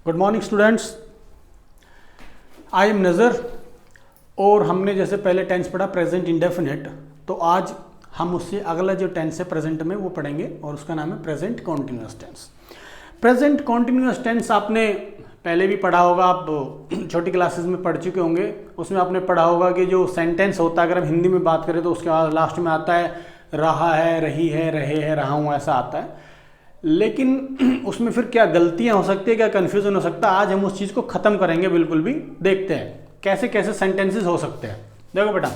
Good morning students, I am नज़र। और हमने जैसे पहले टेंस पढ़ा प्रेजेंट इंडेफिनिट, तो आज हम उससे अगला जो टेंस है प्रेजेंट में वो पढ़ेंगे और उसका नाम है present continuous tense. Present continuous tense आपने पहले भी पढ़ा होगा, आप छोटी क्लासेस में पढ़ चुके होंगे। उसमें आपने पढ़ा होगा कि जो सेंटेंस होता है, अगर हम हिंदी में बात करें तो उसके बाद लास्ट में आता है रहा है, रही है, रहे हैं, रहा हूँ, ऐसा आता है। लेकिन उसमें फिर क्या गलतियां हो सकती है, क्या कंफ्यूजन हो सकता है, आज हम उस चीज़ को ख़त्म करेंगे। बिल्कुल भी देखते हैं कैसे कैसे सेंटेंसेस हो सकते हैं। देखो बेटा,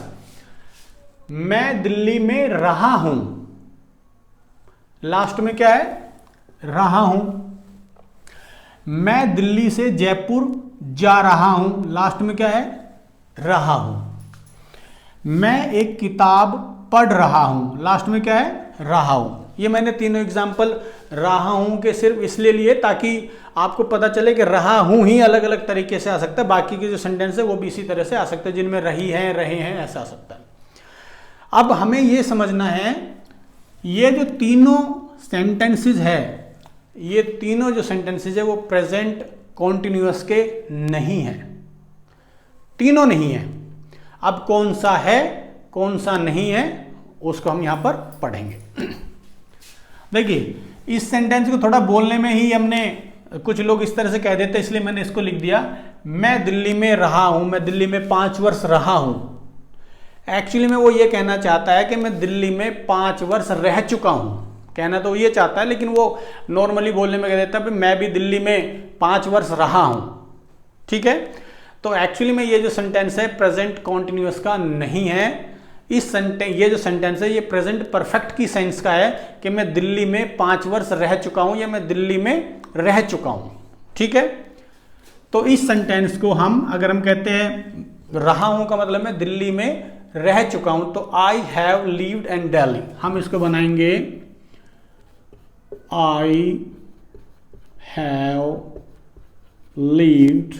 मैं दिल्ली में रहा हूं, लास्ट में क्या है, रहा हूं। मैं दिल्ली से जयपुर जा रहा हूं, लास्ट में क्या है, रहा हूं। मैं एक किताब पढ़ रहा हूं, लास्ट में क्या है, रहा हूं। ये मैंने तीनों एग्जाम्पल रहा हूं के सिर्फ इसलिए लिए ताकि आपको पता चले कि रहा हूं ही अलग अलग तरीके से आ सकता है, बाकी के जो सेंटेंस है वो भी इसी तरह से आ सकते हैं, जिनमें रही है, रहे हैं, ऐसा आ सकता है। अब हमें ये समझना है, ये जो तीनों सेंटेंसेस है, ये तीनों जो सेंटेंसेस है वो प्रेजेंट कॉन्टिन्यूअस के नहीं है, तीनों नहीं है। अब कौन सा है कौन सा नहीं है उसको हम यहां पर पढ़ेंगे। देखिए, इस सेंटेंस को थोड़ा बोलने में ही हमने, कुछ लोग इस तरह से कह देते इसलिए मैंने इसको लिख दिया, मैं दिल्ली में रहा हूं, मैं दिल्ली में 5 वर्ष रहा हूं। एक्चुअली में वो ये कहना चाहता है कि मैं दिल्ली में 5 वर्ष रह चुका हूं, कहना तो ये चाहता है, लेकिन वो नॉर्मली बोलने में कह देता है मैं भी दिल्ली में 5 वर्ष रहा हूं। ठीक है, तो एक्चुअली में ये जो सेंटेंस है प्रेजेंट कॉन्टिन्यूअस का नहीं है। ये जो सेंटेंस है ये प्रेजेंट परफेक्ट की सेंस का है कि मैं दिल्ली में 5 वर्ष रह चुका हूं या मैं दिल्ली में रह चुका हूं। ठीक है, तो इस सेंटेंस को हम, अगर हम कहते हैं रहा हूं का मतलब मैं दिल्ली में रह चुका हूं, तो I have lived in Delhi, हम इसको बनाएंगे I have lived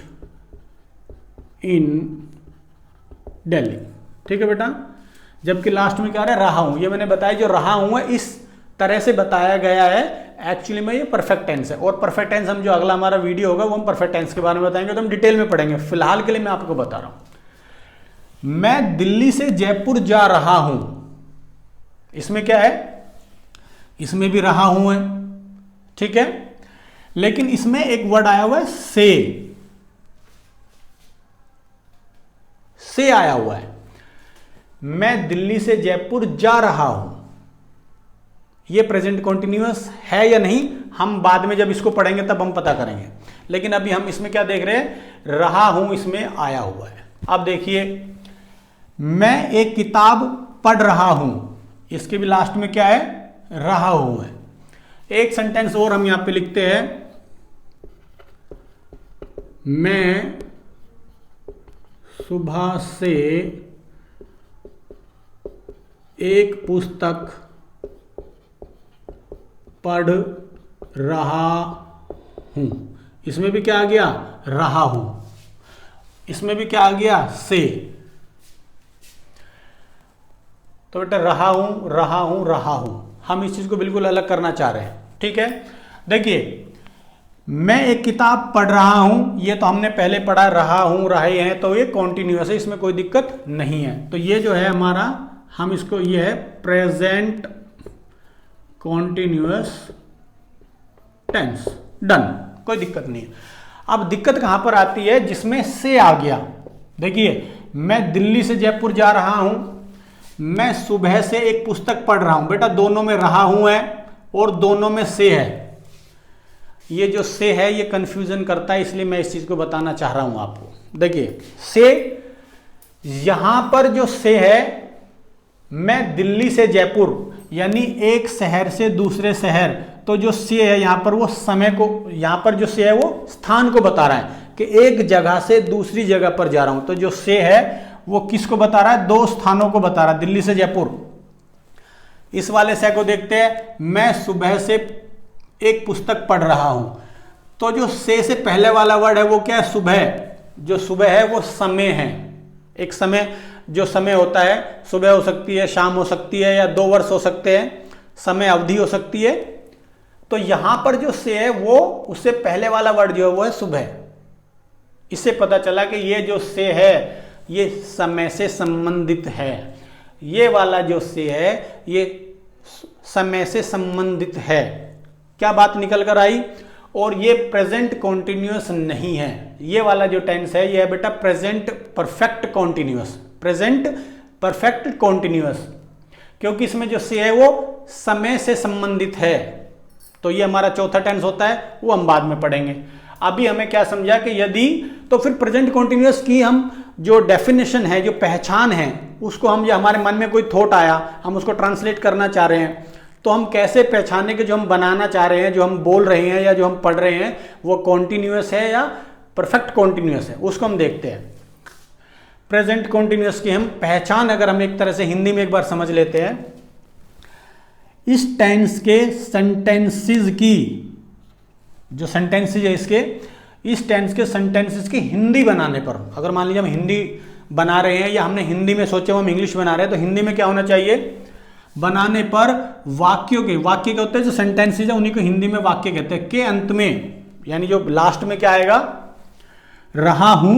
in Delhi. ठीक है बेटा, जबकि लास्ट में क्या रहा है, रहा हूं। ये मैंने बताया जो रहा हूं है इस तरह से बताया गया है, एक्चुअली में ये परफेक्ट टेंस है। और परफेक्ट टेंस हम जो अगला हमारा वीडियो होगा वो हम परफेक्ट टेंस के बारे में बताएंगे, तो हम डिटेल में पढ़ेंगे। फिलहाल के लिए मैं आपको बता रहा हूं, मैं दिल्ली से जयपुर जा रहा हूं, इसमें क्या है, इसमें भी रहा हूं है। ठीक है, लेकिन इसमें एक वर्ड आया हुआ है से आया हुआ है। मैं दिल्ली से जयपुर जा रहा हूं, यह प्रेजेंट कॉन्टिन्यूअस है या नहीं, हम बाद में जब इसको पढ़ेंगे तब हम पता करेंगे। लेकिन अभी हम इसमें क्या देख रहे हैं, रहा हूं इसमें आया हुआ है। अब देखिए, मैं एक किताब पढ़ रहा हूं, इसके भी लास्ट में क्या है, रहा हूं है। एक सेंटेंस और हम यहां पे लिखते हैं, मैं सुबह से एक पुस्तक पढ़ रहा हूं, इसमें भी क्या आ गया, रहा हूं, इसमें भी क्या आ गया, से। तो बेटा रहा हूं, रहा हूं, रहा हूं, हम इस चीज को बिल्कुल अलग करना चाह रहे हैं। ठीक है, देखिए, मैं एक किताब पढ़ रहा हूं, ये तो हमने पहले पढ़ा, रहा हूं, रहे हैं, तो ये कॉन्टिन्यूअस है, इसमें कोई दिक्कत नहीं है। तो ये जो है हमारा, हम इसको, ये है प्रेजेंट कॉन्टिन्यूअस टेंस, डन, कोई दिक्कत नहीं है। अब दिक्कत कहां पर आती है, जिसमें से आ गया। देखिए, मैं दिल्ली से जयपुर जा रहा हूं, मैं सुबह से एक पुस्तक पढ़ रहा हूं, बेटा दोनों में रहा हूं है और दोनों में से है। ये जो से है ये कंफ्यूजन करता है, इसलिए मैं इस चीज को बताना चाह रहा हूं आपको। देखिए, से, यहां पर जो से है, मैं दिल्ली से जयपुर यानी एक शहर से दूसरे शहर, तो जो से है यहां पर वो समय को, यहां पर जो से है वो स्थान को बता रहा है कि एक जगह से दूसरी जगह पर जा रहा हूं। तो जो से है वो किसको बता रहा है, 2 स्थानों को बता रहा है, दिल्ली से जयपुर। इस वाले से को देखते हैं, मैं सुबह से एक पुस्तक पढ़ रहा हूं, तो जो से पहले वाला वर्ड है वो क्या है, सुबह। जो सुबह है वो समय है, एक समय, जो समय होता है, सुबह हो सकती है, शाम हो सकती है, या 2 वर्ष हो सकते हैं, समय अवधि हो सकती है। तो यहां पर जो से है वो उससे पहले वाला वर्ड जो है वो है सुबह। इससे पता चला कि ये जो से है ये समय से संबंधित है, ये वाला जो से है ये समय से संबंधित है। क्या बात निकल कर आई? और ये प्रेजेंट कॉन्टिन्यूअस नहीं है, ये वाला जो टेंस है ये है बेटा present perfect continuous, present perfect continuous, क्योंकि इसमें जो से है वो समय से संबंधित है। तो ये हमारा चौथा टेंस होता है, वो हम बाद में पढ़ेंगे। अभी हमें क्या समझा कि यदि तो फिर प्रेजेंट कॉन्टिन्यूअस की हम जो डेफिनेशन है, जो पहचान है, उसको हम, या हमारे मन में कोई थॉट आया, हम उसको ट्रांसलेट करना चाह रहे हैं, तो हम कैसे पहचाने कि जो हम बनाना चाह रहे हैं, जो हम बोल रहे हैं या जो हम पढ़ रहे हैं वो कॉन्टिन्यूअस है या परफेक्ट कॉन्टिन्यूअस है, उसको हम देखते हैं। प्रेजेंट कॉन्टिन्यूअस की हम पहचान अगर हम एक तरह से हिंदी में एक बार समझ लेते हैं, इस टेंस के सेंटेंसेस की, जो सेंटेंसेस है इसके, इस टेंस के सेंटेंसेस की हिंदी बनाने पर, अगर मान लीजिए हम हिंदी बना रहे हैं या हमने हिंदी में सोचे हम इंग्लिश बना रहे हैं, तो हिंदी में क्या होना चाहिए? बनाने पर वाक्यों के, वाक्य क्या होते हैं जो सेंटेंसेस है उन्हीं को हिंदी में वाक्य कहते हैं, के अंत में, यानी जो लास्ट में क्या आएगा? रहा हूं,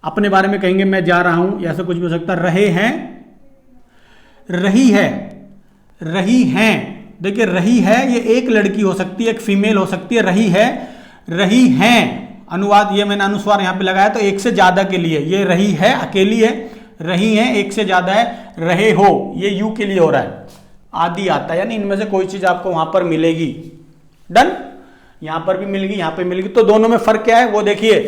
अपने बारे में कहेंगे मैं जा रहा हूं, ऐसा कुछ भी हो सकता है। रहे हैं, रही है, रही हैं, देखिए रही है ये एक लड़की हो सकती है, एक फीमेल हो सकती है, रही है, रही हैं, अनुवाद ये मैंने अनुस्वार यहां पे लगाया तो एक से ज्यादा के लिए, ये रही है अकेली है, रही है एक से ज्यादा है, रहे हो ये यू के लिए हो रहा है, आदि आता है, यानी इनमें से कोई चीज आपको वहां पर मिलेगी। डन, यहां पर भी मिलेगी, यहां पे मिलेगी। तो दोनों में फर्क क्या है वो देखिए,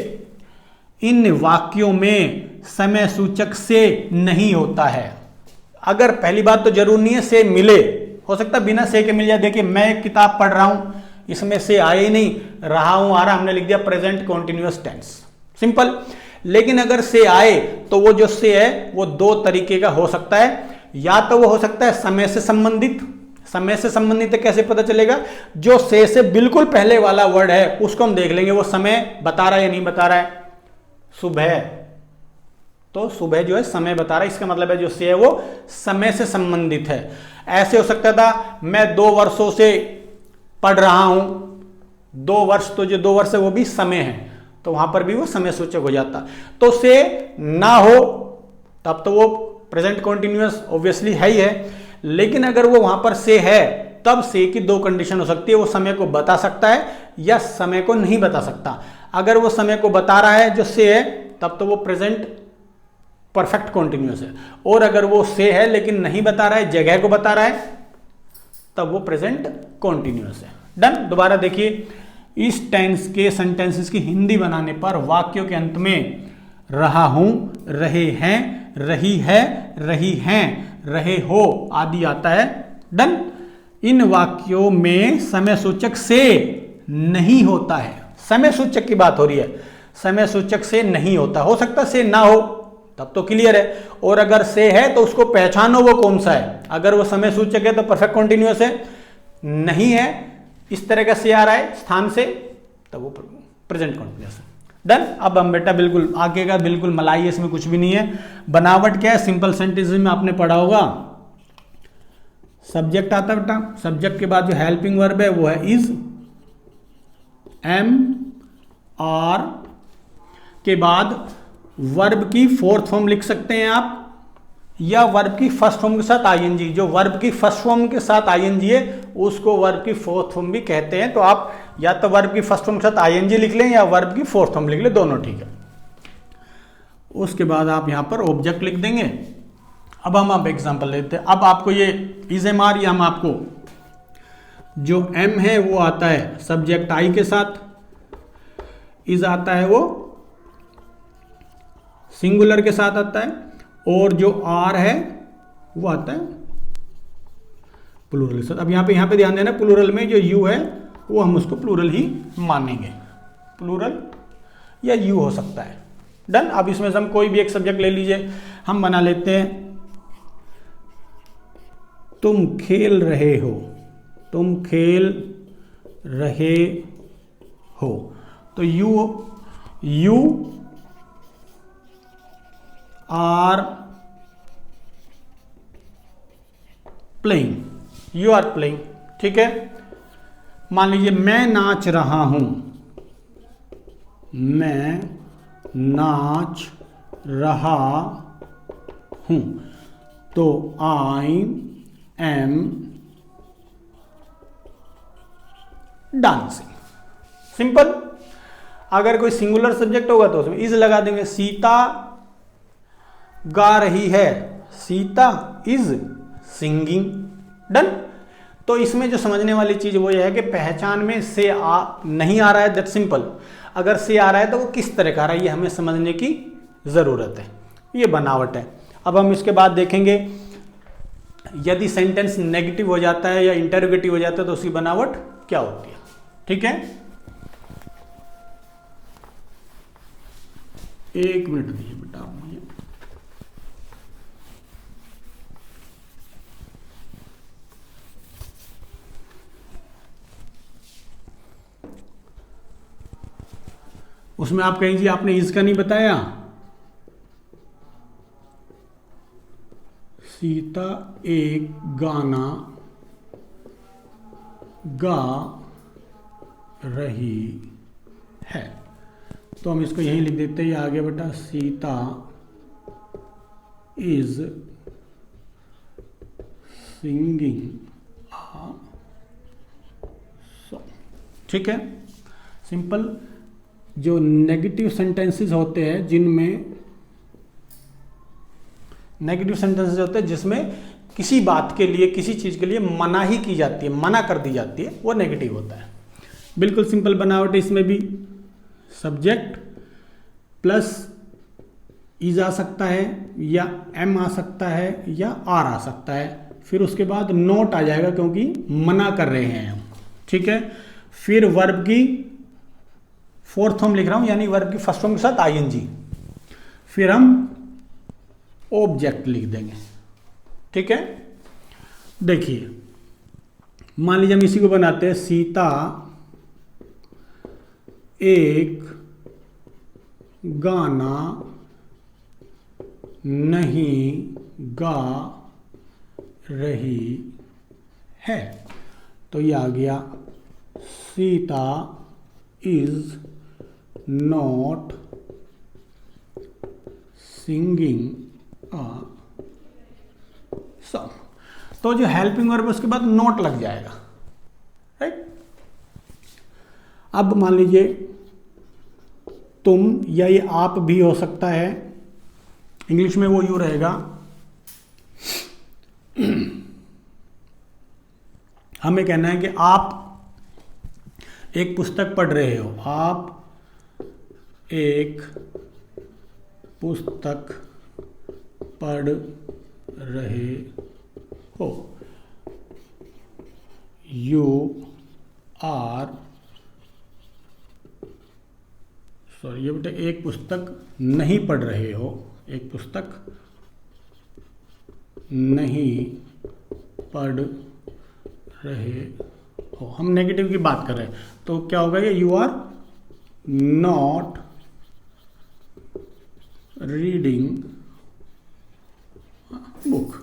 इन वाक्यों में समय सूचक से नहीं होता है। अगर पहली बात तो जरूर नहीं है से मिले, हो सकता है बिना से के मिल जाए। देखिए मैं एक किताब पढ़ रहा हूं, इसमें से आए ही नहीं, रहा हूं आ रहा, हमने लिख दिया प्रेजेंट कॉन्टिन्यूअस टेंस, सिंपल। लेकिन अगर से आए तो वो जो से है वो दो तरीके का हो सकता है, या तो वो हो सकता है समय से संबंधित, समय से संबंधित है कैसे पता चलेगा? जो से बिल्कुल पहले वाला वर्ड है उसको हम देख लेंगे वो समय बता रहा है या नहीं बता रहा है। सुबह, तो सुबह जो है समय बता रहा है, इसका मतलब है जो से है वो समय से संबंधित है। ऐसे हो सकता था मैं 2 वर्षों से पढ़ रहा हूं, 2 वर्ष, तो जो 2 वर्ष है वो भी समय है, तो वहां पर भी वो समय सूचक हो जाता। तो से ना हो तब तो वो प्रेजेंट कॉन्टिन्यूअस ऑब्वियसली है ही है, लेकिन अगर वो वहां पर से है तब से की 2 कंडीशन हो सकती है, वो समय को बता सकता है या समय को नहीं बता सकता। अगर वो समय को बता रहा है जो से है तब तो वो प्रेजेंट परफेक्ट कॉन्टिन्यूअस है, और अगर वो से है लेकिन नहीं बता रहा है, जगह को बता रहा है, तब वो प्रेजेंट कॉन्टिन्यूअस है। डन, दोबारा देखिए, इस टेंस के सेंटेंसेस की हिंदी बनाने पर वाक्यों के अंत में रहा हूं, रहे हैं, रही है, रही हैं, रहे हो आदि आता है। डन, इन वाक्यों में समय सूचक से नहीं होता है, समय सूचक की बात हो रही है, समय सूचक से नहीं होता, हो सकता से ना हो तब तो क्लियर है, और अगर से है तो उसको पहचानो वो कौन सा है। अगर वो समय सूचक है तो परफेक्ट कॉन्टिन्यूअस है, नहीं है इस तरह का से आ रहा है स्थान से, तब वो प्रेजेंट कॉन्टिन्यूअस है। डन, अब हम बेटा बिल्कुल आगे का बिल्कुल मलाई है, इसमें कुछ भी नहीं है। बनावट क्या है? सिंपल सेंटेंसेस में आपने पढ़ा होगा, सब्जेक्ट आता है बेटा, सब्जेक्ट के बाद जो हेल्पिंग वर्ब है वो है इज, एम, आर के बाद वर्ब की 4th फॉर्म लिख सकते हैं आप, या वर्ब की 1st फॉर्म के साथ आईएनजी। जो वर्ब की 1st फॉर्म के साथ आईएनजी है उसको वर्ब की 4th फॉर्म भी कहते हैं। तो आप या तो वर्ब की 1st फॉर्म के साथ आईएनजी लिख लें या वर्ब की 4th फॉर्म लिख लें, दोनों ठीक है। उसके बाद आप यहां पर ऑब्जेक्ट लिख देंगे। अब हम एग्जांपल लेते हैं। अब आपको ये इज एम आर, या हम आपको जो एम है वो आता है सब्जेक्ट आई के साथ, इज आता है वो सिंगुलर के साथ आता है, और जो आर है वो आता है प्लूरल के साथ। अब यहाँ पे ध्यान देना, प्लूरल में जो यू है वो हम उसको प्लूरल ही मानेंगे, प्लूरल या यू हो सकता है। डन, अब इसमें से हम कोई भी एक सब्जेक्ट ले लीजिए, हम बना लेते हैं तुम खेल रहे हो, तुम खेल रहे हो, तो you are playing, you are playing, ठीक है। मान लीजिए मैं नाच रहा हूं, मैं नाच रहा हूं, तो आई एम डांसिंग। सिंपल। अगर कोई सिंगुलर सब्जेक्ट होगा तो उसमें इज लगा देंगे। सीता गा रही है, सीता इज सिंगिंग। डन। तो इसमें जो समझने वाली चीज वो ये है कि पहचान में से नहीं आ रहा है, दैट सिंपल। अगर से आ रहा है तो वो किस तरह का आ रहा है, ये हमें समझने की जरूरत है। ये बनावट है। अब हम इसके बाद देखेंगे यदि सेंटेंस नेगेटिव हो जाता है या इंटरोगेटिव हो जाता है तो उसकी बनावट क्या होती है। ठीक है, एक मिनट दीजिए बेटा आप मुझे। उसमें आप कहीं जी आपने इसका नहीं बताया। सीता एक गाना गा रही है, तो हम इसको यहीं लिख देते हैं। ये आगे बेटा Sita is singing a song. ठीक है, सिंपल। जो नेगेटिव सेंटेंसेस होते हैं जिसमें किसी बात के लिए, किसी चीज के लिए मनाही की जाती है, मना कर दी जाती है, वो नेगेटिव होता है। बिल्कुल सिंपल बनावट है। इसमें भी सब्जेक्ट प्लस इज आ सकता है, या एम आ सकता है, या आर आ सकता है। फिर उसके बाद नोट आ जाएगा क्योंकि मना कर रहे हैं हम। ठीक है, फिर वर्ब की फोर्थ फॉर्म लिख रहा हूं, यानी वर्ब की फर्स्ट फॉर्म के साथ आईएनजी। फिर हम ऑब्जेक्ट लिख देंगे। ठीक है, देखिए मान लीजिए हम इसी को बनाते हैं। सीता एक गाना नहीं गा रही है, तो ये आ गया Sita is not singing a song. तो जो हेल्पिंग वर्ब उसके बाद नोट लग जाएगा, राइट। अब मान लीजिए तुम, या ये आप भी हो सकता है। इंग्लिश में वो यू रहेगा। हमें कहना है कि आप एक पुस्तक पढ़ रहे हो, आप एक पुस्तक पढ़ रहे हो। यू आर, सॉरी ये बेटा एक पुस्तक नहीं पढ़ रहे हो, एक पुस्तक नहीं पढ़ रहे हो। हम नेगेटिव की बात कर रहे हैं, तो क्या होगा ये you are not reading book.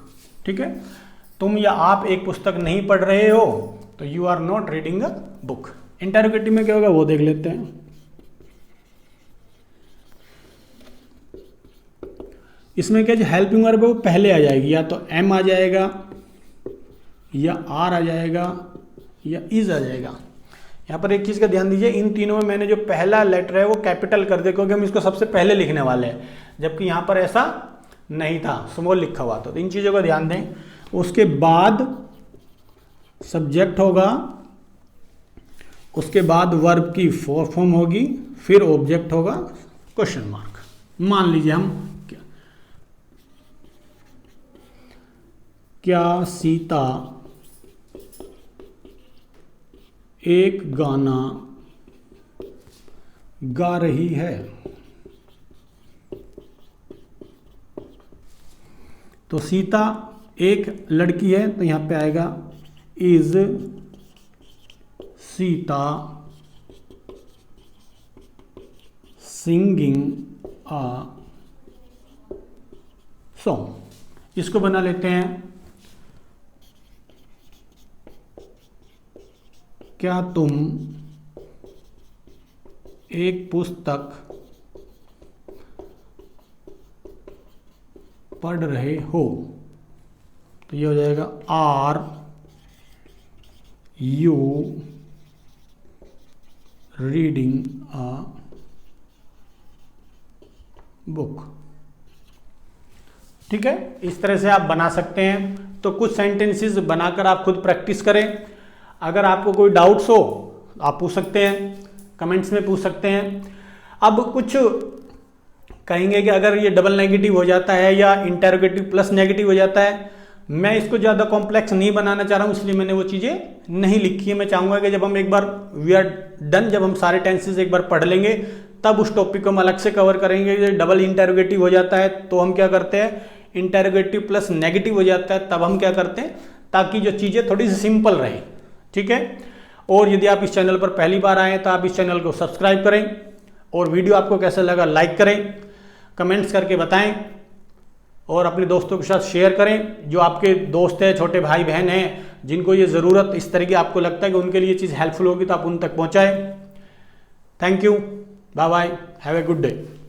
ठीक है, तुम या आप एक पुस्तक नहीं पढ़ रहे हो, तो you are not reading a book. Interrogative में क्या होगा वो देख लेते हैं। इसमें क्या जो हेल्पिंग वर्ब है वो पहले आ जाएगी, या तो एम आ जाएगा, या आर आ जाएगा, या इज आ जाएगा। यहाँ पर एक चीज़ का ध्यान दीजिए, इन तीनों में मैंने जो पहला लेटर है वो कैपिटल कर दिया क्योंकि हम इसको सबसे पहले लिखने वाले हैं, जबकि यहाँ पर ऐसा नहीं था, स्मॉल लिखा हुआ। तो इन चीज़ों का ध्यान दें। उसके बाद सब्जेक्ट होगा, उसके बाद वर्ब की फोर्थ फॉर्म होगी, फिर ऑब्जेक्ट होगा क्वेश्चन मार्क। मान लीजिए हम क्या सीता एक गाना गा रही है, तो सीता एक लड़की है, तो यहां पे आएगा is Sita singing a song. इसको बना लेते हैं क्या तुम एक पुस्तक पढ़ रहे हो? तो ये हो जाएगा are you reading a book. ठीक है, इस तरह से आप बना सकते हैं। तो कुछ सेंटेंसेस बनाकर आप खुद प्रैक्टिस करें। अगर आपको कोई डाउट्स हो आप पूछ सकते हैं, कमेंट्स में पूछ सकते हैं। अब कुछ कहेंगे कि अगर ये डबल नेगेटिव हो जाता है या इंटेरोगेटिव प्लस नेगेटिव हो जाता है, मैं इसको ज़्यादा कॉम्प्लेक्स नहीं बनाना चाह रहा हूँ, इसलिए मैंने वो चीज़ें नहीं लिखी है। मैं चाहूँगा कि जब हम एक बार वी आर डन, जब हम सारे टेंसेस एक बार पढ़ लेंगे तब उस टॉपिक को हम अलग से कवर करेंगे। ये डबल इंटेरोगेटिव हो जाता है तो हम क्या करते हैं, इंटेरोगेटिव प्लस नेगेटिव हो जाता है तब हम क्या करते हैं, ताकि जो चीज़ें थोड़ी सी सिंपल रहें। ठीक है, और यदि आप इस चैनल पर पहली बार आए तो आप इस चैनल को सब्सक्राइब करें, और वीडियो आपको कैसा लगा लाइक करें, कमेंट्स करके बताएं, और अपने दोस्तों के साथ शेयर करें। जो आपके दोस्त हैं, छोटे भाई बहन हैं, जिनको ये ज़रूरत इस तरह की आपको लगता है कि उनके लिए चीज़ हेल्पफुल होगी, तो आप उन तक पहुँचाएँ। Thank you, bye bye, have a good day.